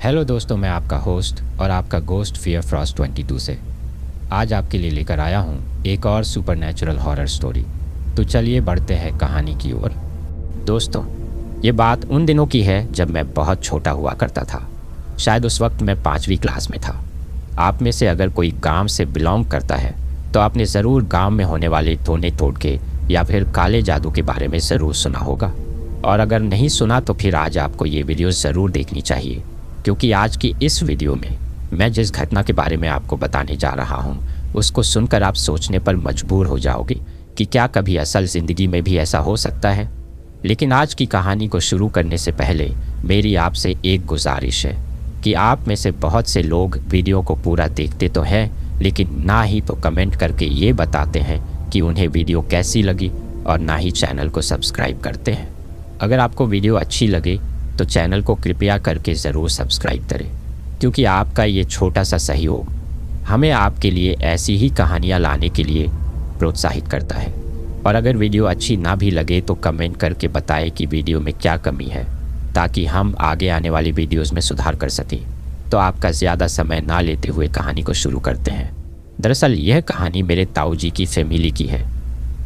Hello दोस्तों, मैं आपका होस्ट और आपका गोस्ट फियर फ्रॉस्ट 22 से आज आपके लिए लेकर आया हूँ एक और सुपरनैचुरल हॉरर स्टोरी। तो चलिए बढ़ते हैं कहानी की ओर। दोस्तों, ये बात उन दिनों की है जब मैं बहुत छोटा हुआ करता था। शायद उस वक्त मैं 5वीं क्लास में था। आप में से अगर कोई गांव से बिलोंग करता है तो आपने ज़रूर गांव में होने वाले टोने टोटके या फिर काले जादू के बारे में ज़रूर सुना होगा। और अगर नहीं सुना तो फिर आज आपको ये वीडियो ज़रूर देखनी चाहिए, क्योंकि आज की इस वीडियो में मैं जिस घटना के बारे में आपको बताने जा रहा हूँ उसको सुनकर आप सोचने पर मजबूर हो जाओगे कि क्या कभी असल ज़िंदगी में भी ऐसा हो सकता है। लेकिन आज की कहानी को शुरू करने से पहले मेरी आपसे एक गुजारिश है कि आप में से बहुत से लोग वीडियो को पूरा देखते तो हैं, लेकिन ना ही तो कमेंट करके ये बताते हैं कि उन्हें वीडियो कैसी लगी और ना ही चैनल को सब्सक्राइब करते हैं। अगर आपको वीडियो अच्छी लगे तो चैनल को कृपया करके ज़रूर सब्सक्राइब करें, क्योंकि आपका ये छोटा सा सहयोग हमें आपके लिए ऐसी ही कहानियाँ लाने के लिए प्रोत्साहित करता है। और अगर वीडियो अच्छी ना भी लगे तो कमेंट करके बताएं कि वीडियो में क्या कमी है, ताकि हम आगे आने वाली वीडियोज़ में सुधार कर सकें। तो आपका ज़्यादा समय ना लेते हुए कहानी को शुरू करते हैं। दरअसल यह कहानी मेरे ताऊ जी की फैमिली की है।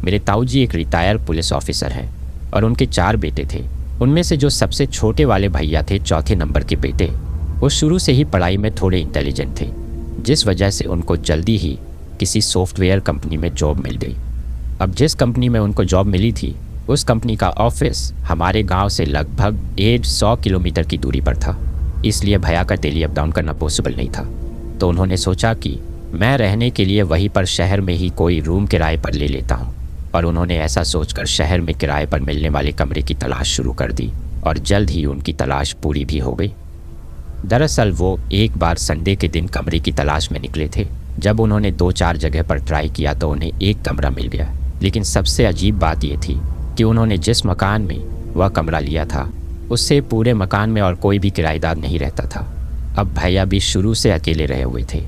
मेरे ताऊ जी एक रिटायर्ड पुलिस ऑफिसर हैं और उनके 4 बेटे थे। उनमें से जो सबसे छोटे वाले भैया थे, चौथे नंबर के बेटे, वो शुरू से ही पढ़ाई में थोड़े इंटेलिजेंट थे, जिस वजह से उनको जल्दी ही किसी सॉफ्टवेयर कंपनी में जॉब मिल गई। अब जिस कंपनी में उनको जॉब मिली थी उस कंपनी का ऑफिस हमारे गांव से लगभग 150 किलोमीटर की दूरी पर था, इसलिए भैया का डेली अप डाउन करना पॉसिबल नहीं था। तो उन्होंने सोचा कि मैं रहने के लिए वहीं पर शहर में ही कोई रूम किराए पर ले लेता हूँ। और उन्होंने ऐसा सोचकर शहर में किराए पर मिलने वाले कमरे की तलाश शुरू कर दी और जल्द ही उनकी तलाश पूरी भी हो गई। दरअसल वो एक बार संडे के दिन कमरे की तलाश में निकले थे। जब उन्होंने 2-4 जगह पर ट्राई किया तो उन्हें एक कमरा मिल गया। लेकिन सबसे अजीब बात यह थी कि उन्होंने जिस मकान में वह कमरा लिया था उससे पूरे मकान में और कोई भी किराएदार नहीं रहता था। अब भैया भी शुरू से अकेले रहे हुए थे,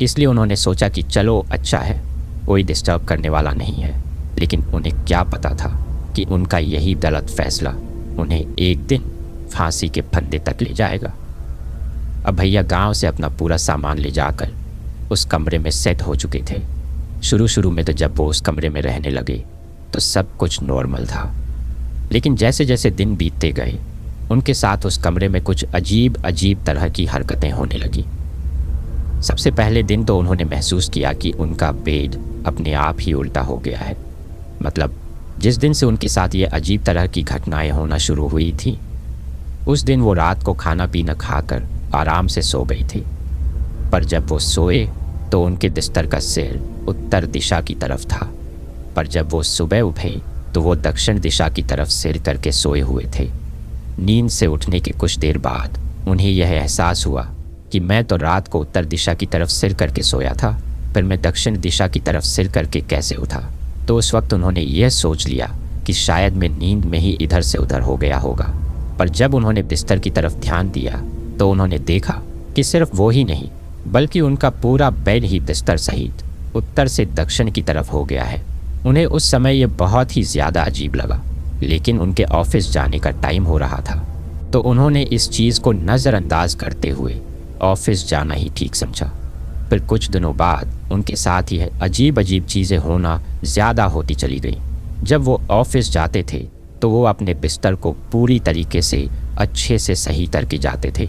इसलिए उन्होंने सोचा कि चलो अच्छा है, कोई डिस्टर्ब करने वाला नहीं है। लेकिन उन्हें क्या पता था कि उनका यही गलत फैसला उन्हें एक दिन फांसी के फंदे तक ले जाएगा। अब भैया गांव से अपना पूरा सामान ले जाकर उस कमरे में सेट हो चुके थे। शुरू में तो जब वो उस कमरे में रहने लगे तो सब कुछ नॉर्मल था, लेकिन जैसे जैसे दिन बीतते गए उनके साथ उस कमरे में कुछ अजीब तरह की हरकतें होने लगी। सबसे पहले दिन तो उन्होंने महसूस किया कि उनका बेड अपने आप ही उल्टा हो गया है। मतलब जिस दिन से उनके साथ ये अजीब तरह की घटनाएं होना शुरू हुई थी उस दिन वो रात को खाना पीना खाकर आराम से सो गई थी। पर जब वो सोए तो उनके बिस्तर का सिर उत्तर दिशा की तरफ था, पर जब वो सुबह उठे तो वो दक्षिण दिशा की तरफ सिर करके सोए हुए थे। नींद से उठने के कुछ देर बाद उन्हें यह एहसास हुआ कि मैं तो रात को उत्तर दिशा की तरफ सिर करके सोया था, पर मैं दक्षिण दिशा की तरफ सिर करके कैसे उठा। तो उस वक्त उन्होंने यह सोच लिया कि शायद मैं नींद में ही इधर से उधर हो गया होगा। पर जब उन्होंने बिस्तर की तरफ ध्यान दिया तो उन्होंने देखा कि सिर्फ वो ही नहीं बल्कि उनका पूरा बेड ही बिस्तर सहित उत्तर से दक्षिण की तरफ हो गया है। उन्हें उस समय ये बहुत ही ज़्यादा अजीब लगा, लेकिन उनके ऑफिस जाने का टाइम हो रहा था तो उन्होंने इस चीज़ को नज़रअंदाज करते हुए ऑफिस जाना ही ठीक समझा। फिर कुछ दिनों बाद उनके साथ ही अजीब चीज़ें होना ज़्यादा होती चली गई। जब वो ऑफिस जाते थे तो वो अपने बिस्तर को पूरी तरीके से अच्छे से सही करके जाते थे,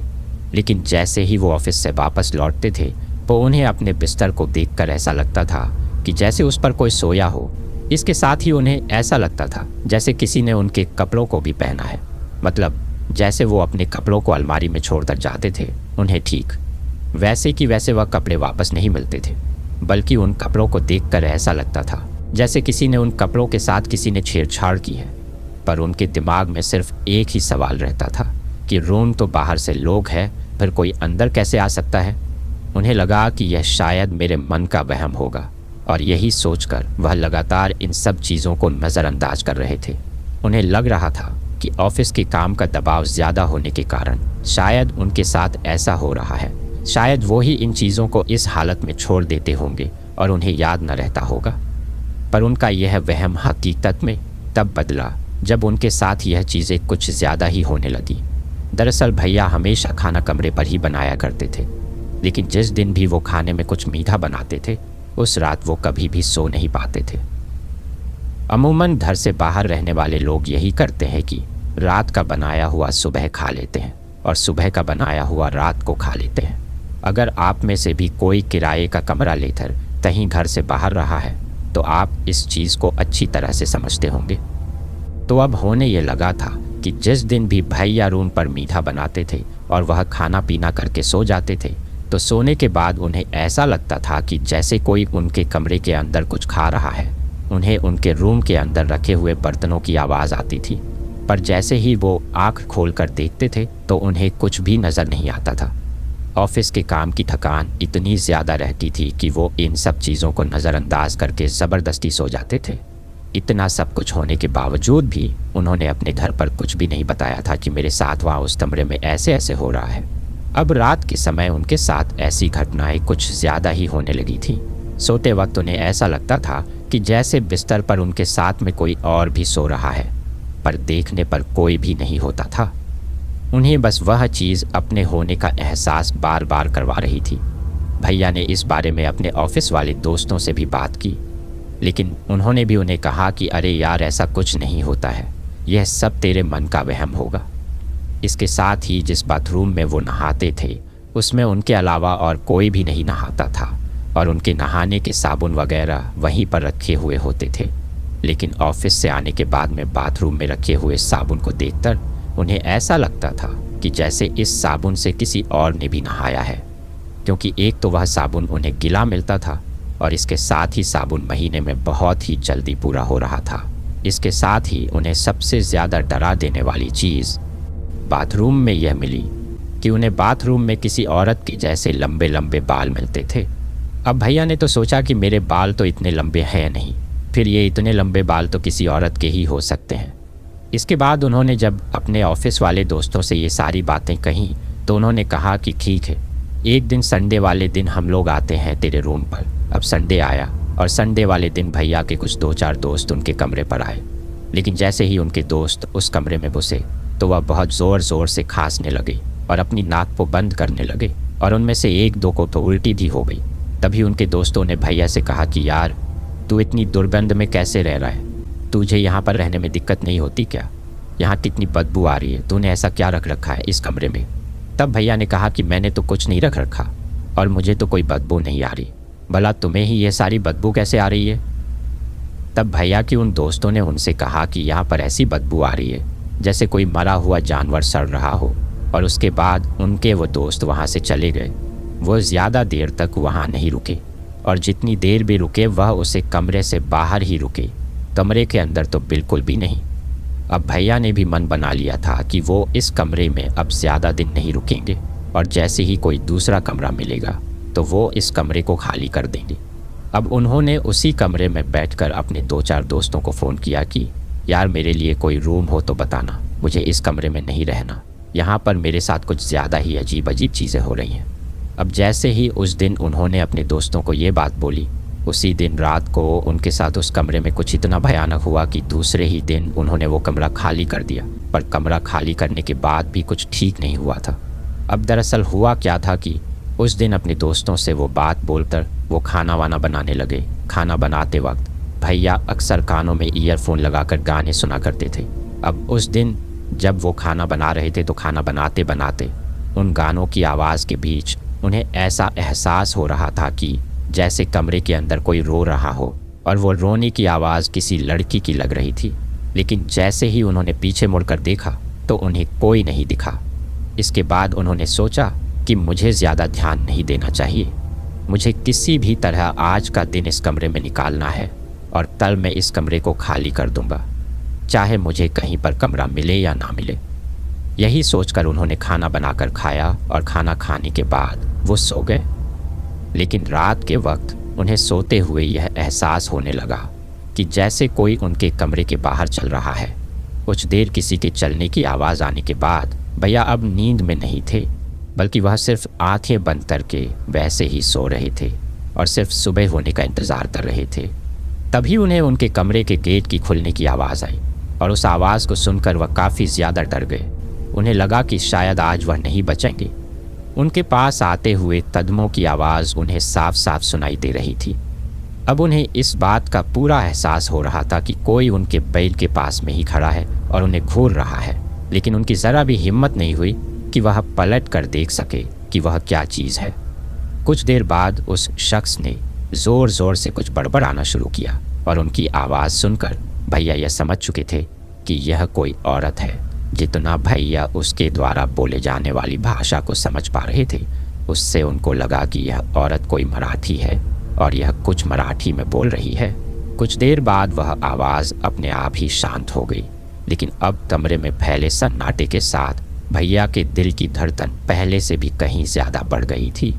लेकिन जैसे ही वो ऑफिस से वापस लौटते थे तो उन्हें अपने बिस्तर को देखकर ऐसा लगता था कि जैसे उस पर कोई सोया हो। इसके साथ ही उन्हें ऐसा लगता था जैसे किसी ने उनके कपड़ों को भी पहना है। मतलब जैसे वो अपने कपड़ों को अलमारी में छोड़कर जाते थे, उन्हें ठीक वैसे कि वैसे वह कपड़े वापस नहीं मिलते थे, बल्कि उन कपड़ों को देखकर ऐसा लगता था जैसे किसी ने उन कपड़ों के साथ किसी ने छेड़छाड़ की है। पर उनके दिमाग में सिर्फ एक ही सवाल रहता था कि रूम तो बाहर से लोग हैं, फिर कोई अंदर कैसे आ सकता है। उन्हें लगा कि यह शायद मेरे मन का वहम होगा, और यही सोचकर वह लगातार इन सब चीज़ों को नज़रअंदाज कर रहे थे। उन्हें लग रहा था कि ऑफिस के काम का दबाव ज़्यादा होने के कारण शायद उनके साथ ऐसा हो रहा है। शायद वो ही इन चीज़ों को इस हालत में छोड़ देते होंगे और उन्हें याद न रहता होगा। पर उनका यह वहम हकीकत में तब बदला जब उनके साथ यह चीज़ें कुछ ज़्यादा ही होने लगी। दरअसल भैया हमेशा खाना कमरे पर ही बनाया करते थे, लेकिन जिस दिन भी वो खाने में कुछ मीठा बनाते थे उस रात वो कभी भी सो नहीं पाते थे। अमूमन घर से बाहर रहने वाले लोग यही करते हैं कि रात का बनाया हुआ सुबह खा लेते हैं और सुबह का बनाया हुआ रात को खा लेते हैं। अगर आप में से भी कोई किराए का कमरा लेकर कहीं घर से बाहर रहा है तो आप इस चीज़ को अच्छी तरह से समझते होंगे। तो अब होने ये लगा था कि जिस दिन भी भैया रूम पर मीठा बनाते थे और वह खाना पीना करके सो जाते थे तो सोने के बाद उन्हें ऐसा लगता था कि जैसे कोई उनके कमरे के अंदर कुछ खा रहा है। उन्हें उनके रूम के अंदर रखे हुए बर्तनों की आवाज़ आती थी, पर जैसे ही वो आँख खोलकर देखते थे तो उन्हें कुछ भी नज़र नहीं आता था। ऑफिस के काम की थकान इतनी ज़्यादा रहती थी कि वो इन सब चीज़ों को नज़रअंदाज करके ज़बरदस्ती सो जाते थे। इतना सब कुछ होने के बावजूद भी उन्होंने अपने घर पर कुछ भी नहीं बताया था कि मेरे साथ वहाँ उस कमरे में ऐसे ऐसे हो रहा है। अब रात के समय उनके साथ ऐसी घटनाएं कुछ ज़्यादा ही होने लगी थी। सोते वक्त उन्हें ऐसा लगता था कि जैसे बिस्तर पर उनके साथ में कोई और भी सो रहा है, पर देखने पर कोई भी नहीं होता था। उन्हें बस वह चीज़ अपने होने का एहसास बार बार करवा रही थी। भैया ने इस बारे में अपने ऑफिस वाले दोस्तों से भी बात की, लेकिन उन्होंने भी उन्हें कहा कि अरे यार ऐसा कुछ नहीं होता है, यह सब तेरे मन का वहम होगा। इसके साथ ही जिस बाथरूम में वो नहाते थे उसमें उनके अलावा और कोई भी नहीं नहाता था और उनके नहाने के साबुन वगैरह वहीं पर रखे हुए होते थे। लेकिन ऑफिस से आने के बाद में बाथरूम में रखे हुए साबुन को देखकर उन्हें ऐसा लगता था कि जैसे इस साबुन से किसी और ने भी नहाया है, क्योंकि एक तो वह साबुन उन्हें गीला मिलता था और इसके साथ ही साबुन महीने में बहुत ही जल्दी पूरा हो रहा था। इसके साथ ही उन्हें सबसे ज़्यादा डरा देने वाली चीज़ बाथरूम में यह मिली कि उन्हें बाथरूम में किसी औरत के जैसे लंबे लंबे बाल मिलते थे। अब भैया ने तो सोचा कि मेरे बाल तो इतने लंबे हैं नहीं, फिर ये इतने लंबे बाल तो किसी औरत के ही हो सकते हैं। इसके बाद उन्होंने जब अपने ऑफिस वाले दोस्तों से ये सारी बातें कहीं तो उन्होंने कहा कि ठीक है, एक दिन संडे वाले दिन हम लोग आते हैं तेरे रूम पर। अब संडे आया और संडे वाले दिन भैया के कुछ 2-4 दोस्त उनके कमरे पर आए, लेकिन जैसे ही उनके दोस्त उस कमरे में घुसे तो वह बहुत ज़ोर ज़ोर से खांसने लगे और अपनी नाक को बंद करने लगे और उनमें से 1-2 को तो उल्टी भी हो गई। तभी उनके दोस्तों ने भैया से कहा कि यार तू इतनी दुर्गंध में कैसे रह रहा है, तुझे यहाँ पर रहने में दिक्कत नहीं होती क्या? यहाँ कितनी बदबू आ रही है, तूने ऐसा क्या रख रखा है इस कमरे में? तब भैया ने कहा कि मैंने तो कुछ नहीं रख रखा और मुझे तो कोई बदबू नहीं आ रही, भला तुम्हें ही ये सारी बदबू कैसे आ रही है? तब भैया की उन दोस्तों ने उनसे कहा कि यहाँ पर ऐसी बदबू आ रही है जैसे कोई मरा हुआ जानवर सड़ रहा हो, और उसके बाद उनके वो दोस्त वहाँ से चले गए। वो ज़्यादा देर तक वहाँ नहीं रुके और जितनी देर भी रुके वह उसे कमरे से बाहर ही रुके, कमरे के अंदर तो बिल्कुल भी नहीं। अब भैया ने भी मन बना लिया था कि वो इस कमरे में अब ज़्यादा दिन नहीं रुकेंगे और जैसे ही कोई दूसरा कमरा मिलेगा तो वो इस कमरे को खाली कर देंगे। अब उन्होंने उसी कमरे में बैठकर अपने 2-4 दोस्तों को फ़ोन किया कि यार मेरे लिए कोई रूम हो तो बताना, मुझे इस कमरे में नहीं रहना, यहाँ पर मेरे साथ कुछ ज़्यादा ही अजीब अजीब चीज़ें हो रही हैं। अब जैसे ही उस दिन उन्होंने अपने दोस्तों को ये बात बोली, उसी दिन रात को उनके साथ उस कमरे में कुछ इतना भयानक हुआ कि दूसरे ही दिन उन्होंने वो कमरा खाली कर दिया। पर कमरा खाली करने के बाद भी कुछ ठीक नहीं हुआ था। अब दरअसल हुआ क्या था कि उस दिन अपने दोस्तों से वो बात बोलकर वो खाना वाना बनाने लगे। खाना बनाते वक्त भैया अक्सर कानों में ईयरफोन लगाकर गाने सुना करते थे। अब उस दिन जब वो खाना बना रहे थे तो खाना बनाते बनाते उन गानों की आवाज़ के बीच उन्हें ऐसा एहसास हो रहा था कि जैसे कमरे के अंदर कोई रो रहा हो, और वो रोने की आवाज़ किसी लड़की की लग रही थी। लेकिन जैसे ही उन्होंने पीछे मुड़कर देखा तो उन्हें कोई नहीं दिखा। इसके बाद उन्होंने सोचा कि मुझे ज़्यादा ध्यान नहीं देना चाहिए, मुझे किसी भी तरह आज का दिन इस कमरे में निकालना है और कल मैं इस कमरे को खाली कर दूंगा, चाहे मुझे कहीं पर कमरा मिले या ना मिले। यही सोचकर उन्होंने खाना बनाकर खाया और खाना खाने के बाद वो सो गए। लेकिन रात के वक्त उन्हें सोते हुए यह एहसास होने लगा कि जैसे कोई उनके कमरे के बाहर चल रहा है। कुछ देर किसी के चलने की आवाज़ आने के बाद भैया अब नींद में नहीं थे, बल्कि वह सिर्फ आंखें बंद करके वैसे ही सो रहे थे और सिर्फ सुबह होने का इंतज़ार कर रहे थे। तभी उन्हें उनके कमरे के गेट की खुलने की आवाज़ आई और उस आवाज़ को सुनकर वह काफ़ी ज़्यादा डर गए। उन्हें लगा कि शायद आज वह नहीं बचेंगे। उनके पास आते हुए कदमों की आवाज़ उन्हें साफ साफ सुनाई दे रही थी। अब उन्हें इस बात का पूरा एहसास हो रहा था कि कोई उनके बैल के पास में ही खड़ा है और उन्हें घूर रहा है, लेकिन उनकी ज़रा भी हिम्मत नहीं हुई कि वह पलट कर देख सके कि वह क्या चीज़ है। कुछ देर बाद उस शख्स ने ज़ोर ज़ोर से कुछ बड़बड़ाना शुरू किया और उनकी आवाज़ सुनकर भैया यह समझ चुके थे कि यह कोई औरत है। जितना भैया उसके द्वारा बोले जाने वाली भाषा को समझ पा रहे थे, उससे उनको लगा कि यह औरत कोई मराठी है और यह कुछ मराठी में बोल रही है। कुछ देर बाद वह आवाज़ अपने आप ही शांत हो गई, लेकिन अब कमरे में फैले सन्नाटे के साथ भैया के दिल की धड़कन पहले से भी कहीं ज़्यादा बढ़ गई थी।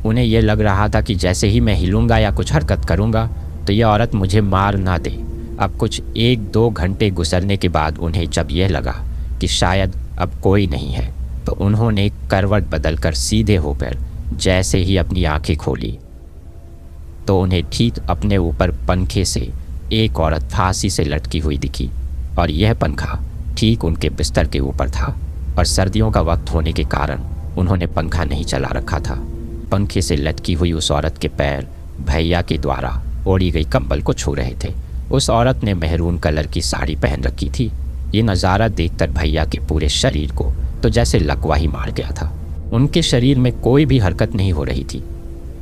उन्हें यह लग रहा था कि जैसे ही मैं हिलूंगा या कुछ हरकत करूंगा तो यह औरत मुझे मार ना दे। अब कुछ 1-2 घंटे गुजरने के बाद उन्हें जब यह लगा कि शायद अब कोई नहीं है, तो उन्होंने करवट बदलकर सीधे होकर जैसे ही अपनी आंखें खोली तो उन्हें ठीक अपने ऊपर पंखे से एक औरत फांसी से लटकी हुई दिखी, और यह पंखा ठीक उनके बिस्तर के ऊपर था। और सर्दियों का वक्त होने के कारण उन्होंने पंखा नहीं चला रखा था। पंखे से लटकी हुई उस औरत के पैर भैया के द्वारा ओढ़ी गई कंबल को छू रहे थे। उस औरत ने मेहरून कलर की साड़ी पहन रखी थी। ये नज़ारा देखकर भैया के पूरे शरीर को तो जैसे लकवा ही मार गया था। उनके शरीर में कोई भी हरकत नहीं हो रही थी।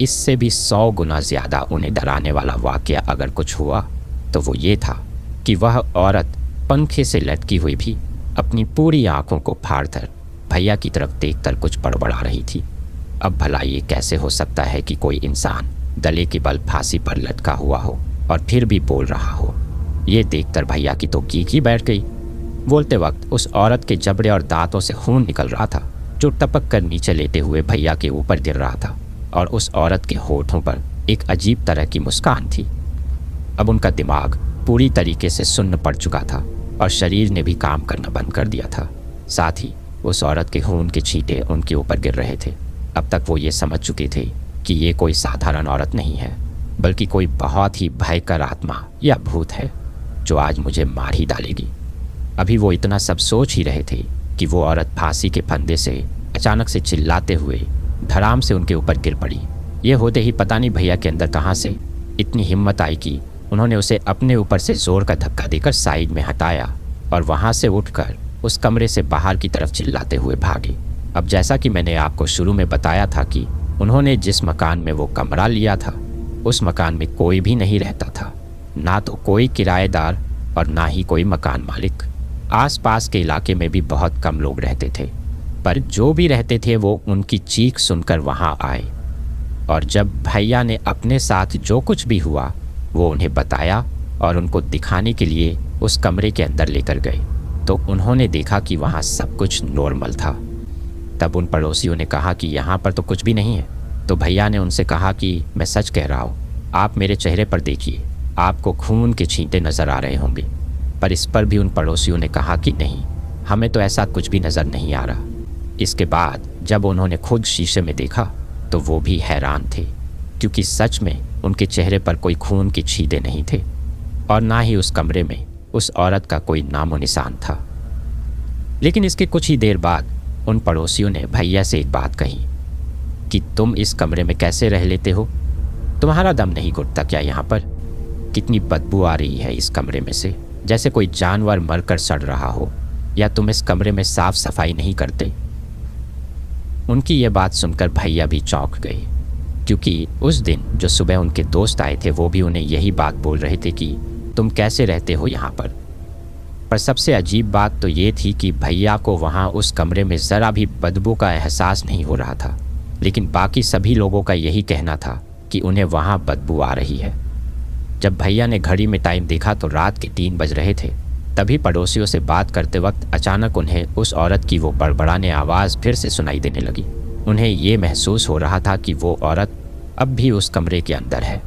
इससे भी 100 गुना ज़्यादा उन्हें डराने वाला वाक़या अगर कुछ हुआ तो वो ये था कि वह औरत पंखे से लटकी हुई भी अपनी पूरी आंखों को फाड़कर भैया की तरफ देखकर कुछ बड़बड़ा रही थी। अब भला ये कैसे हो सकता है कि कोई इंसान गले के बल फांसी पर लटका हुआ हो और फिर भी बोल रहा हो। ये देखकर भैया की तो गीक ही बैठ गई। बोलते वक्त उस औरत के जबड़े और दांतों से खून निकल रहा था, जो टपक कर नीचे लेटे हुए भैया के ऊपर गिर रहा था, और उस औरत के होठों पर एक अजीब तरह की मुस्कान थी। अब उनका दिमाग पूरी तरीके से सुन्न पड़ चुका था और शरीर ने भी काम करना बंद कर दिया था। साथ ही उस औरत के खून के छींटे उनके ऊपर गिर रहे थे। अब तक वो ये समझ चुके थे कि ये कोई साधारण औरत नहीं है, बल्कि कोई बहुत ही भयंकर आत्मा या भूत है जो आज मुझे मार ही डालेगी। अभी वो इतना सब सोच ही रहे थे कि वो औरत फांसी के फंदे से अचानक से चिल्लाते हुए धड़ाम से उनके ऊपर गिर पड़ी। ये होते ही पता नहीं भैया के अंदर कहाँ से इतनी हिम्मत आई कि उन्होंने उसे अपने ऊपर से जोर का धक्का देकर साइड में हटाया और वहाँ से उठकर उस कमरे से बाहर की तरफ चिल्लाते हुए भागे। अब जैसा कि मैंने आपको शुरू में बताया था कि उन्होंने जिस मकान में वो कमरा लिया था, उस मकान में कोई भी नहीं रहता था, ना तो कोई किराएदार और ना ही कोई मकान मालिक। आसपास के इलाके में भी बहुत कम लोग रहते थे, पर जो भी रहते थे वो उनकी चीख सुनकर वहाँ आए, और जब भैया ने अपने साथ जो कुछ भी हुआ वो उन्हें बताया और उनको दिखाने के लिए उस कमरे के अंदर लेकर गए, तो उन्होंने देखा कि वहाँ सब कुछ नॉर्मल था। तब उन पड़ोसियों ने कहा कि यहाँ पर तो कुछ भी नहीं है। तो भैया ने उनसे कहा कि मैं सच कह रहा हूँ, आप मेरे चेहरे पर देखिए, आपको खून के छींटे नज़र आ रहे होंगे। पर इस पर भी उन पड़ोसियों ने कहा कि नहीं, हमें तो ऐसा कुछ भी नज़र नहीं आ रहा। इसके बाद जब उन्होंने खुद शीशे में देखा तो वो भी हैरान थे, क्योंकि सच में उनके चेहरे पर कोई खून के छींटे नहीं थे और ना ही उस कमरे में उस औरत का कोई नामो निशान था। लेकिन इसके कुछ ही देर बाद उन पड़ोसियों ने भैया से एक बात कही कि तुम इस कमरे में कैसे रह लेते हो? तुम्हारा दम नहीं घुटता क्या यहाँ पर? कितनी बदबू आ रही है इस कमरे में से, जैसे कोई जानवर मरकर सड़ रहा हो। या तुम इस कमरे में साफ सफाई नहीं करते? उनकी ये बात सुनकर भैया भी चौंक गए, क्योंकि उस दिन जो सुबह उनके दोस्त आए थे वो भी उन्हें यही बात बोल रहे थे कि तुम कैसे रहते हो यहाँ पर। सबसे अजीब बात तो ये थी कि भैया को वहाँ उस कमरे में ज़रा भी बदबू का एहसास नहीं हो रहा था, लेकिन बाकी सभी लोगों का यही कहना था कि उन्हें वहाँ बदबू आ रही है। जब भैया ने घड़ी में टाइम देखा तो रात के 3 बज रहे थे। तभी पड़ोसियों से बात करते वक्त अचानक उन्हें उस औरत की वो बड़बड़ाने आवाज़ फिर से सुनाई देने लगी। उन्हें ये महसूस हो रहा था कि वो औरत अब भी उस कमरे के अंदर है।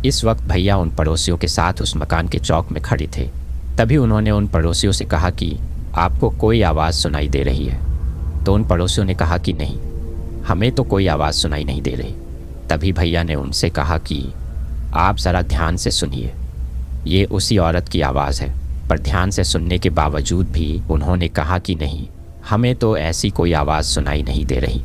इस वक्त भैया उन पड़ोसियों के साथ उस मकान के चौक में खड़े थे। तभी उन्होंने उन पड़ोसियों से कहा कि आपको कोई आवाज़ सुनाई दे रही है? तो उन पड़ोसियों ने कहा कि नहीं, हमें तो कोई आवाज़ सुनाई नहीं दे रही। तभी भैया ने उनसे कहा कि आप ज़रा ध्यान से सुनिए, ये उसी औरत की आवाज़ है। पर ध्यान से सुनने के बावजूद भी उन्होंने कहा कि नहीं, हमें तो ऐसी कोई आवाज़ सुनाई नहीं दे रही।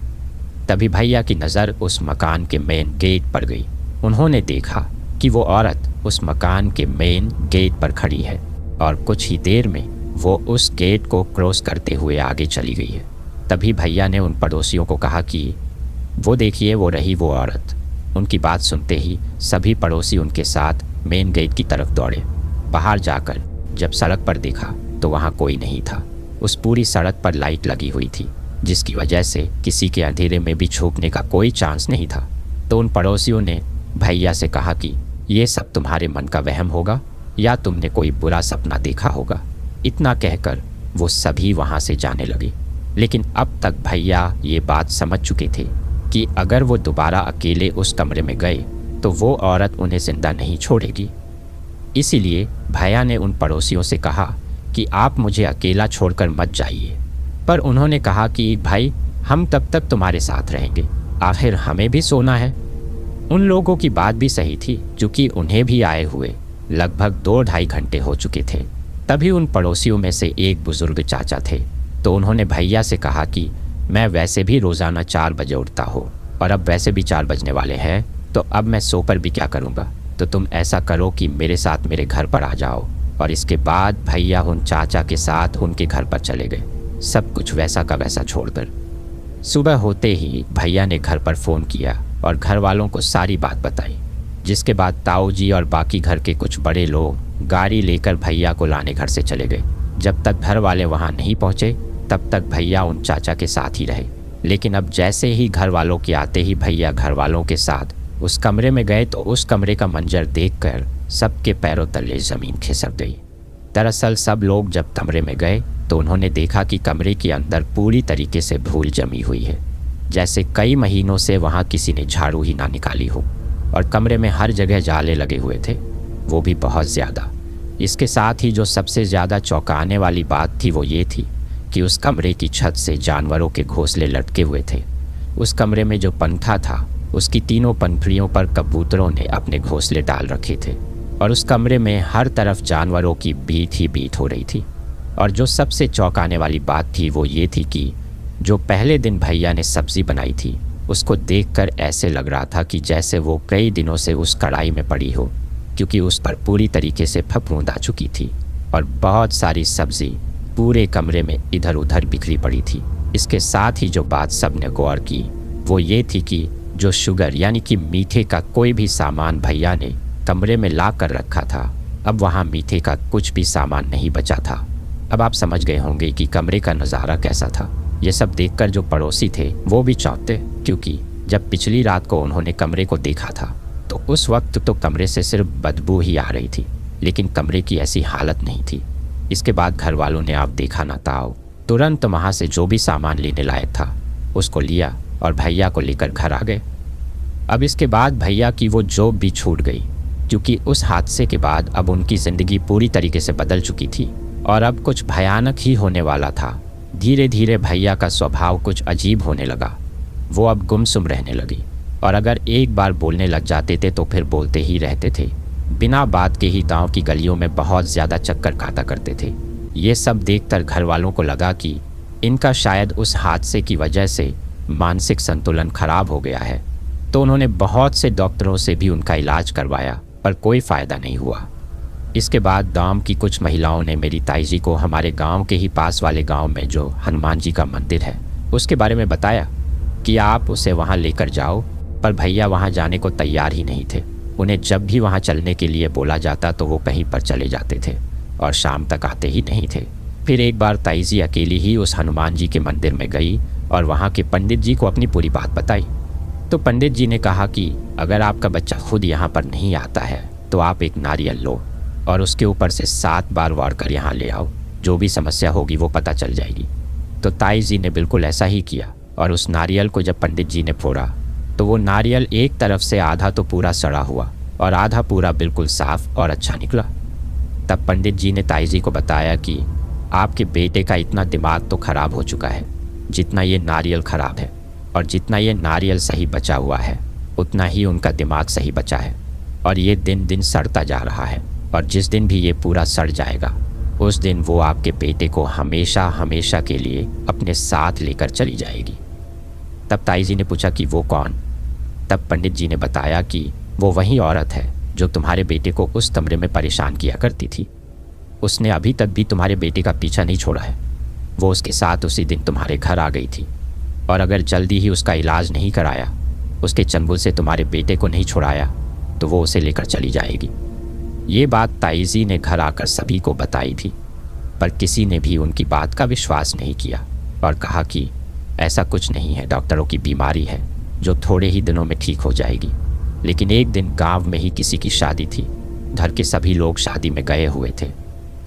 तभी भैया की नज़र उस मकान के मेन गेट पर गई। उन्होंने देखा कि वो औरत उस मकान के मेन गेट पर खड़ी है और कुछ ही देर में वो उस गेट को क्रॉस करते हुए आगे चली गई है। तभी भैया ने उन पड़ोसियों को कहा कि वो देखिए, वो रही वो औरत। उनकी बात सुनते ही सभी पड़ोसी उनके साथ मेन गेट की तरफ दौड़े। बाहर जाकर जब सड़क पर देखा तो वहाँ कोई नहीं था। उस पूरी सड़क पर लाइट लगी हुई थी, जिसकी वजह से किसी के अंधेरे में भी छुपने का कोई चांस नहीं था। तो उन पड़ोसियों ने भैया से कहा कि ये सब तुम्हारे मन का वहम होगा या तुमने कोई बुरा सपना देखा होगा। इतना कहकर वो सभी वहाँ से जाने लगे। लेकिन अब तक भैया ये बात समझ चुके थे कि अगर वो दोबारा अकेले उस कमरे में गए तो वो औरत उन्हें जिंदा नहीं छोड़ेगी। इसीलिए भैया ने उन पड़ोसियों से कहा कि आप मुझे अकेला छोड़कर मत जाइए। पर उन्होंने कहा कि भाई, हम तब तक तुम्हारे साथ रहेंगे, आखिर हमें भी सोना है। उन लोगों की बात भी सही थी, क्योंकि उन्हें भी आए हुए लगभग 2-2.5 घंटे हो चुके थे। तभी उन पड़ोसियों में से एक बुजुर्ग चाचा थे। तो उन्होंने भैया से कहा कि मैं वैसे भी रोज़ाना 4 बजे उठता हूँ और अब वैसे भी 4 बजने वाले हैं, तो अब मैं सोकर भी क्या करूँगा। तो तुम ऐसा करो कि मेरे साथ मेरे घर पर आ जाओ। और इसके बाद भैया उन चाचा के साथ उनके घर पर चले गए, सब कुछ वैसा का वैसा छोड़कर। सुबह होते ही भैया ने घर पर फ़ोन किया और घर वालों को सारी बात बताई, जिसके बाद ताऊ जी और बाकी घर के कुछ बड़े लोग गाड़ी लेकर भैया को लाने घर से चले गए। जब तक घर वाले वहाँ नहीं पहुँचे तब तक भैया उन चाचा के साथ ही रहे। लेकिन अब जैसे ही घर वालों के आते ही भैया घर वालों के साथ उस कमरे में गए तो उस कमरे का मंजर देखकर सबके पैरों तले ज़मीन खिसक गई। दरअसल सब लोग जब कमरे में गए तो उन्होंने देखा कि कमरे के अंदर पूरी तरीके से धूल जमी हुई है, जैसे कई महीनों से वहाँ किसी ने झाड़ू ही ना निकाली हो। और कमरे में हर जगह जाले लगे हुए थे, वो भी बहुत ज़्यादा। इसके साथ ही जो सबसे ज़्यादा चौंकाने वाली बात थी वो ये थी कि उस कमरे की छत से जानवरों के घोंसले लटके हुए थे। उस कमरे में जो पंखा था उसकी तीनों पंखुड़ियों पर कबूतरों ने अपने घोंसले डाल रखे थे और उस कमरे में हर तरफ जानवरों की बीट ही बीट हो रही थी। और जो सबसे चौंकाने वाली बात थी वो ये थी कि जो पहले दिन भैया ने सब्ज़ी बनाई थी उसको देखकर ऐसे लग रहा था कि जैसे वो कई दिनों से उस कढ़ाई में पड़ी हो, क्योंकि उस पर पूरी तरीके से फफूंद आ चुकी थी और बहुत सारी सब्ज़ी पूरे कमरे में इधर उधर बिखरी पड़ी थी। इसके साथ ही जो बात सबने गौर की वो ये थी कि जो शुगर यानी कि मीठे का कोई भी सामान भैया ने कमरे में ला कर रखा था, अब वहाँ मीठे का कुछ भी सामान नहीं बचा था। अब आप समझ गए होंगे कि कमरे का नज़ारा कैसा था। ये सब देखकर जो पड़ोसी थे वो भी चौंकते, क्योंकि जब पिछली रात को उन्होंने कमरे को देखा था तो उस वक्त तो कमरे से सिर्फ बदबू ही आ रही थी, लेकिन कमरे की ऐसी हालत नहीं थी। इसके बाद घर वालों ने आप देखा ना ताओ तुरंत वहाँ से जो भी सामान लेने लायक था उसको लिया और भैया को लेकर घर आ गए। अब इसके बाद भैया की वो जॉब भी छूट गई, क्योंकि उस हादसे के बाद अब उनकी ज़िंदगी पूरी तरीके से बदल चुकी थी और अब कुछ भयानक ही होने वाला था। धीरे धीरे भैया का स्वभाव कुछ अजीब होने लगा। वो अब गुमसुम रहने लगी और अगर एक बार बोलने लग जाते थे तो फिर बोलते ही रहते थे। बिना बात के ही गांव की गलियों में बहुत ज़्यादा चक्कर खाता करते थे। ये सब देखकर घर वालों को लगा कि इनका शायद उस हादसे की वजह से मानसिक संतुलन खराब हो गया है। तो उन्होंने बहुत से डॉक्टरों से भी उनका इलाज करवाया पर कोई फ़ायदा नहीं हुआ। इसके बाद गांव की कुछ महिलाओं ने मेरी ताई जी को हमारे गांव के ही पास वाले गांव में जो हनुमान जी का मंदिर है उसके बारे में बताया कि आप उसे वहां लेकर जाओ। पर भैया वहां जाने को तैयार ही नहीं थे। उन्हें जब भी वहां चलने के लिए बोला जाता तो वो कहीं पर चले जाते थे और शाम तक आते ही नहीं थे। फिर एक बार ताई जी अकेली ही उस हनुमान जी के मंदिर में गई और वहाँ के पंडित जी को अपनी पूरी बात बताई। तो पंडित जी ने कहा कि अगर आपका बच्चा खुद यहाँ पर नहीं आता है तो आप एक नारियल लो और उसके ऊपर से 7 बार वार कर यहाँ ले आओ, जो भी समस्या होगी वो पता चल जाएगी। तो ताई जी ने बिल्कुल ऐसा ही किया और उस नारियल को जब पंडित जी ने फोड़ा तो वो नारियल एक तरफ से आधा तो पूरा सड़ा हुआ और आधा पूरा बिल्कुल साफ और अच्छा निकला। तब पंडित जी ने ताई जी को बताया कि आपके बेटे का इतना दिमाग तो खराब हो चुका है जितना ये नारियल खराब है, और जितना ये नारियल सही बचा हुआ है उतना ही उनका दिमाग सही बचा है, और ये दिन दिन सड़ता जा रहा है और जिस दिन भी ये पूरा सड़ जाएगा उस दिन वो आपके बेटे को हमेशा हमेशा के लिए अपने साथ लेकर चली जाएगी। तब ताई जी ने पूछा कि वो कौन? तब पंडित जी ने बताया कि वो वही औरत है जो तुम्हारे बेटे को उस कमरे में परेशान किया करती थी। उसने अभी तक भी तुम्हारे बेटे का पीछा नहीं छोड़ा है। वो उसके साथ उसी दिन तुम्हारे घर आ गई थी, और अगर जल्दी ही उसका इलाज नहीं कराया, उसके चंबुल से तुम्हारे बेटे को नहीं छुड़ाया, तो वो उसे लेकर चली जाएगी। ये बात ताई जी ने घर आकर सभी को बताई थी, पर किसी ने भी उनकी बात का विश्वास नहीं किया और कहा कि ऐसा कुछ नहीं है, डॉक्टरों की बीमारी है जो थोड़े ही दिनों में ठीक हो जाएगी। लेकिन एक दिन गांव में ही किसी की शादी थी। घर के सभी लोग शादी में गए हुए थे।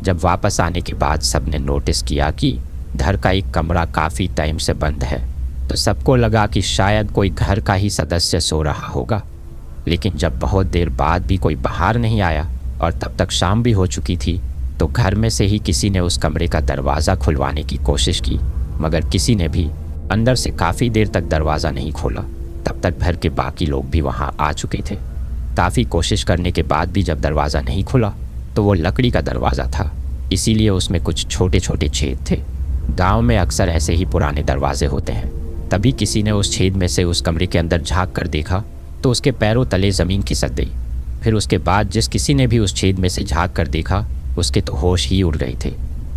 जब वापस आने के बाद सबने नोटिस किया कि घर का एक कमरा काफ़ी टाइम से बंद है, तो सबको लगा कि शायद कोई घर का ही सदस्य सो रहा होगा। लेकिन जब बहुत देर बाद भी कोई बाहर नहीं आया और तब तक शाम भी हो चुकी थी, तो घर में से ही किसी ने उस कमरे का दरवाज़ा खुलवाने की कोशिश की, मगर किसी ने भी अंदर से काफ़ी देर तक दरवाज़ा नहीं खोला। तब तक घर के बाकी लोग भी वहाँ आ चुके थे। काफ़ी कोशिश करने के बाद भी जब दरवाज़ा नहीं खुला, तो वो लकड़ी का दरवाज़ा था, इसीलिए उसमें कुछ छोटे छोटे छेद थे। गांव में अक्सर ऐसे ही पुराने दरवाजे होते हैं। तभी किसी ने उस छेद में से उस कमरे के अंदर झांक कर देखा तो उसके पैरों तले ज़मीन खिसक गई। फिर उसके बाद जिस किसी ने भी उस छेद में से झांक कर देखा, उसके तो होश ही उड़ गए थे।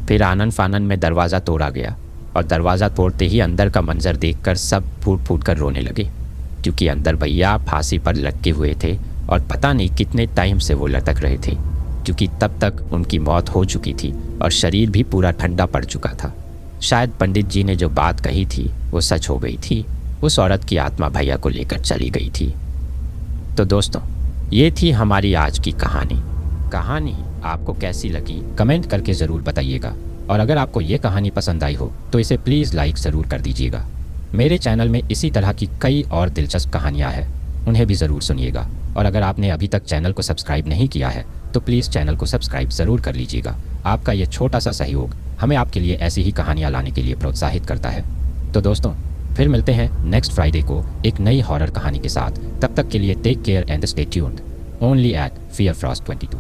फिर आनन फानन में दरवाज़ा तोड़ा गया, और दरवाज़ा तोड़ते ही अंदर का मंजर देखकर सब फूट फूट कर रोने लगे, क्योंकि अंदर भैया फांसी पर लटके हुए थे और पता नहीं कितने टाइम से वो लटक रहे थे, क्योंकि तब तक उनकी मौत हो चुकी थी और शरीर भी पूरा ठंडा पड़ चुका था। शायद पंडित जी ने जो बात कही थी वो सच हो गई थी। उस औरत की आत्मा भैया को लेकर चली गई थी। तो दोस्तों, ये थी हमारी आज की कहानी। कहानी आपको कैसी लगी कमेंट करके ज़रूर बताइएगा, और अगर आपको ये कहानी पसंद आई हो तो इसे प्लीज़ लाइक ज़रूर कर दीजिएगा। मेरे चैनल में इसी तरह की कई और दिलचस्प कहानियाँ हैं, उन्हें भी ज़रूर सुनिएगा। और अगर आपने अभी तक चैनल को सब्सक्राइब नहीं किया है तो प्लीज़ चैनल को सब्सक्राइब ज़रूर कर लीजिएगा। आपका ये छोटा सा सहयोग हमें आपके लिए ऐसी ही कहानियाँ लाने के लिए प्रोत्साहित करता है। तो दोस्तों, फिर मिलते हैं नेक्स्ट फ्राइडे को एक नई हॉरर कहानी के साथ। तब तक के लिए take care and stay tuned only at fear frost 22।